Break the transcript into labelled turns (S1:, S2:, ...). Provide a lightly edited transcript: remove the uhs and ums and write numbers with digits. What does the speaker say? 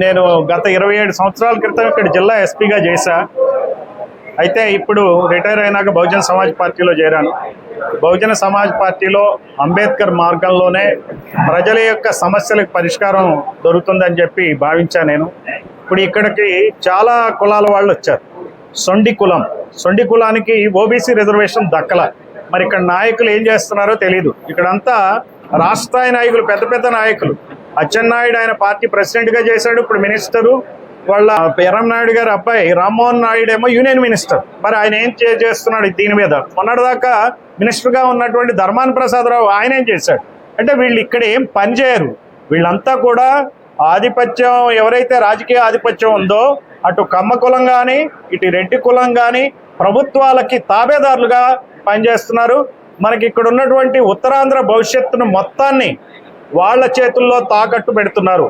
S1: నేను గత 27 సంవత్సరాల క్రితం ఇక్కడ జిల్లా ఎస్పీగా చేశా. అయితే ఇప్పుడు రిటైర్ అయినాక బహుజన సమాజ్ పార్టీలో చేరాను. బహుజన సమాజ్ పార్టీలో అంబేద్కర్ మార్గంలోనే ప్రజల యొక్క సమస్యలకు పరిష్కారం దొరుకుతుందని చెప్పి భావించా నేను. ఇప్పుడు ఇక్కడికి చాలా కులాల వాళ్ళు వచ్చారు. సొండి కులానికి ఓబీసీ రిజర్వేషన్ దక్కల. మరి ఇక్కడ నాయకులు ఏం చేస్తున్నారో తెలీదు. ఇక్కడంతా రాష్ట్రస్థాయి నాయకులు, పెద్ద పెద్ద నాయకులు. అచ్చెన్నాయుడు ఆయన పార్టీ ప్రెసిడెంట్గా చేశాడు, ఇప్పుడు మినిస్టరు. వాళ్ళ ఎర్రంనాయుడు గారి అబ్బాయి రామ్మోహన్ నాయుడు ఏమో యూనియన్ మినిస్టర్. మరి ఆయన ఏం చేస్తున్నాడు దీని మీద? మొన్నటిదాకా మినిస్టర్గా ఉన్నటువంటి ధర్మాన ప్రసాదరావు ఆయన ఏం చేశాడు అంటే వీళ్ళు ఇక్కడ ఏం పని చేయరు. వీళ్ళంతా కూడా ఆధిపత్యం, ఎవరైతే రాజకీయ ఆధిపత్యం ఉందో అటు కమ్మ కులం కానీ ఇటు రెడ్డి కులం కానీ ప్రభుత్వాలకి తాబేదారులుగా పనిచేస్తున్నారు. మనకి ఇక్కడ ఉన్నటువంటి ఉత్తరాంధ్ర భవిష్యత్తును మొత్తాన్ని వాళ్ళ చేతుల్లో తాకట్టు పెడుతున్నారు.